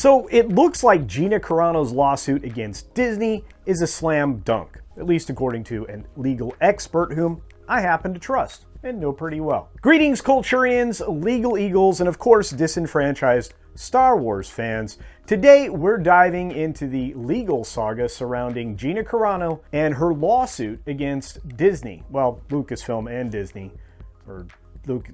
So it looks like Gina Carano's lawsuit against Disney is a slam dunk, at least according to a legal expert whom I happen to trust and know pretty well. Greetings, Culturians, legal eagles, and of course disenfranchised Star Wars fans. Today we're diving into the legal saga surrounding Gina Carano and her lawsuit against Disney. Well, Lucasfilm and Disney, or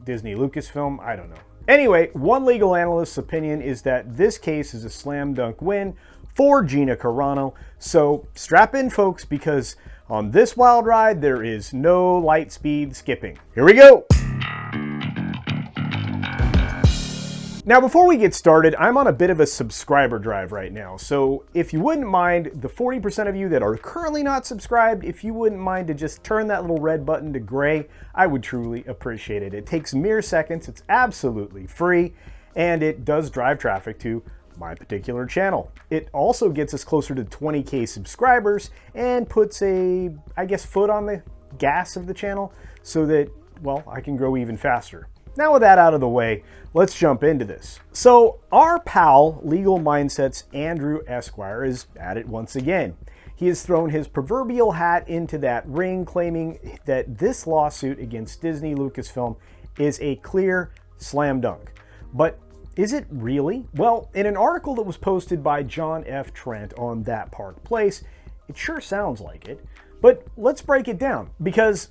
Disney Lucasfilm, I don't know. Anyway, one legal analyst's opinion is that this case is a slam dunk win for Gina Carano. So strap in, folks, because on this wild ride, there is no light speed skipping. Here we go. Now, before we get started, I'm on a bit of a subscriber drive right now. So if you wouldn't mind, the 40% of you that are currently not subscribed, if you wouldn't mind to just turn that little red button to gray, I would truly appreciate it. It takes mere seconds, it's absolutely free, and it does drive traffic to my particular channel. It also gets us closer to 20K subscribers and puts a, foot on the gas of the channel so that, well, I can grow even faster. Now with that out of the way, let's jump into this. So our pal, Legal Mindsets Andrew Esquire, is at it once again. He has thrown his proverbial hat into that ring, claiming that this lawsuit against Disney Lucasfilm is a clear slam dunk. But is it really? Well, in an article that was posted by John F. Trent on That Park Place, it sure sounds like it. But let's break it down because,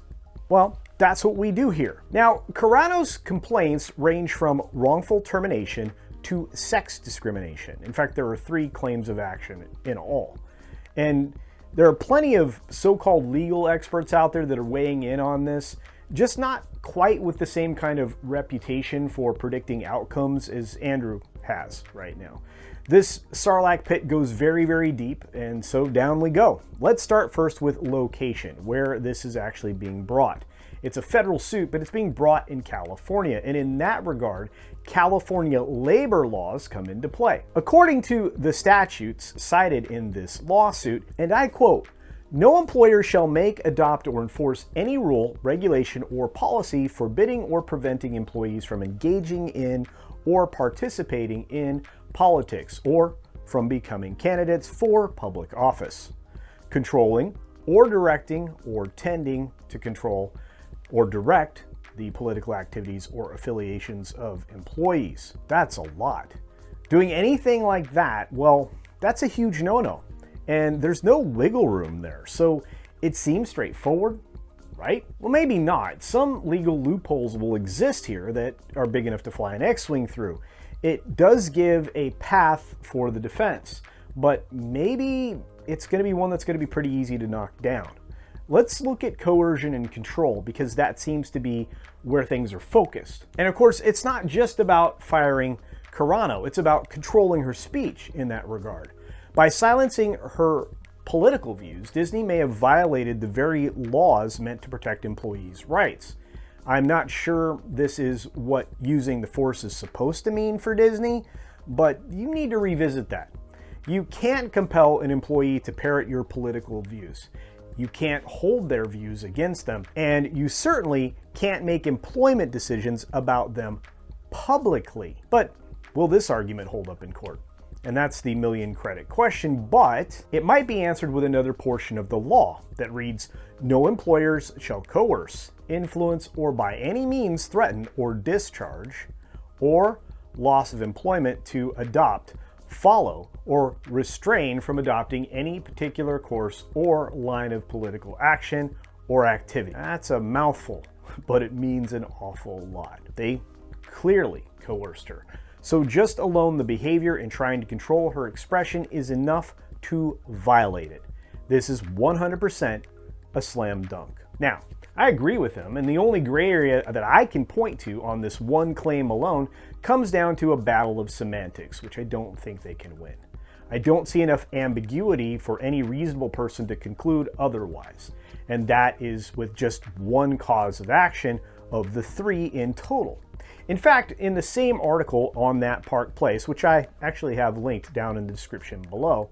well, that's what we do here. Now, Carano's complaints range from wrongful termination to sex discrimination. In fact, there are 3 claims of action in all. And there are plenty of so-called legal experts out there that are weighing in on this, just not quite with the same kind of reputation for predicting outcomes as Andrew has right now. This Sarlacc pit goes very, very deep, and so down we go. Let's start first with location, where this is actually being brought. It's a federal suit, but it's being brought in California, and in that regard, California labor laws come into play. According to the statutes cited in this lawsuit, and I quote, "No employer shall make, adopt, or enforce any rule, regulation, or policy forbidding or preventing employees from engaging in or participating in politics or from becoming candidates for public office, controlling or directing or tending to control or direct the political activities or affiliations of employees." That's a lot. Doing anything like that, well, that's a huge no-no. And there's no wiggle room there. So it seems straightforward, right? Well, maybe not. Some legal loopholes will exist here that are big enough to fly an X-Wing through. It does give a path for the defense, but maybe it's going to be one that's going to be pretty easy to knock down. Let's look at coercion and control because that seems to be where things are focused. And of course, it's not just about firing Carano, it's about controlling her speech in that regard. By silencing her political views, Disney may have violated the very laws meant to protect employees' rights. I'm not sure this is what using the force is supposed to mean for Disney, but you need to revisit that. You can't compel an employee to parrot your political views. You can't hold their views against them, and you certainly can't make employment decisions about them publicly. But will this argument hold up in court? And that's the million credit question, but it might be answered with another portion of the law that reads, "No employers shall coerce, influence, or by any means threaten or discharge, or loss of employment to adopt, follow, or restrain from adopting any particular course or line of political action or activity." That's a mouthful, but it means an awful lot. They clearly coerced her. So just alone the behavior in trying to control her expression is enough to violate it. This is 100% a slam dunk. Now, I agree with him, and the only gray area that I can point to on this one claim alone comes down to a battle of semantics, which I don't think they can win. I don't see enough ambiguity for any reasonable person to conclude otherwise, and that is with just one cause of action of the 3 in total. In fact, in the same article on That Park Place, which I actually have linked down in the description below,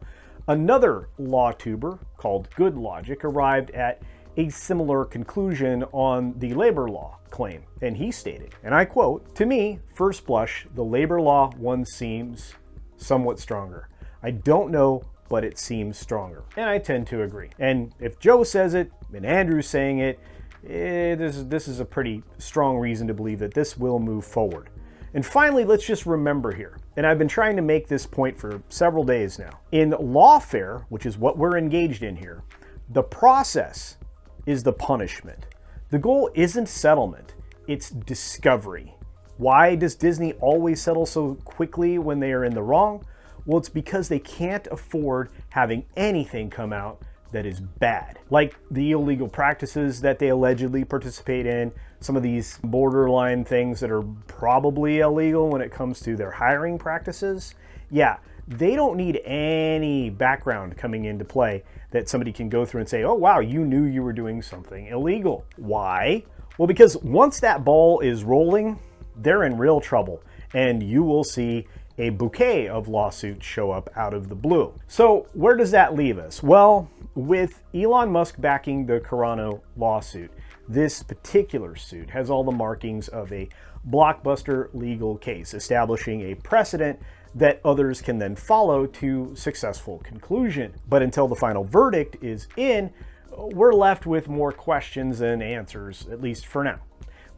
another law tuber called Good Logic arrived at a similar conclusion on the labor law claim, and he stated, and I quote, "To me, first blush, the labor law one seems somewhat stronger. I don't know, but it seems stronger. And I tend to agree. And if Joe says it, and Andrew's saying it, this is a pretty strong reason to believe that this will move forward. And finally, let's just remember here, and I've been trying to make this point for several days now. In lawfare, which is what we're engaged in here, the process is the punishment. The goal isn't settlement, it's discovery. Why does Disney always settle so quickly when they are in the wrong? Well, it's because they can't afford having anything come out that is bad. Like the illegal practices that they allegedly participate in, some of these borderline things that are probably illegal when it comes to their hiring practices. Yeah, they don't need any background coming into play that somebody can go through and say, oh wow, you knew you were doing something illegal. Why? Well, because once that ball is rolling, they're in real trouble, and you will see a bouquet of lawsuits show up out of the blue. So where does that leave us? Well, with Elon Musk backing the Carano lawsuit, this particular suit has all the markings of a blockbuster legal case, establishing a precedent that others can then follow to successful conclusion. But until the final verdict is in, we're left with more questions than answers, at least for now.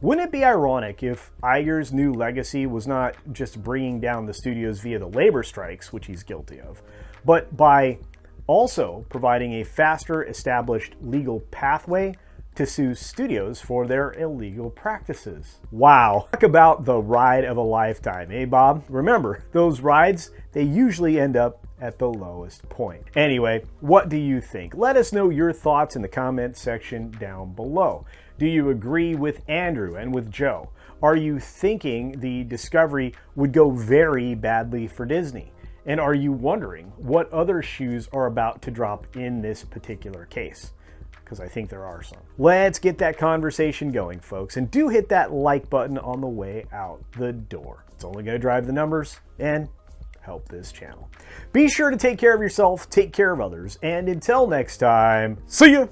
Wouldn't it be ironic if Iger's new legacy was not just bringing down the studios via the labor strikes, which he's guilty of, but by also providing a faster established legal pathway to sue studios for their illegal practices? Wow, talk about the ride of a lifetime, eh, Bob? Remember, those rides, they usually end up at the lowest point. Anyway, what do you think? Let us know your thoughts in the comment section down below. Do you agree with Andrew and with Joe? Are you thinking the discovery would go very badly for Disney? And are you wondering what other shoes are about to drop in this particular case? Because I think there are some. Let's get that conversation going, folks, and do hit that like button on the way out the door. It's only going to drive the numbers and help this channel. Be sure to take care of yourself, take care of others, and until next time, see ya!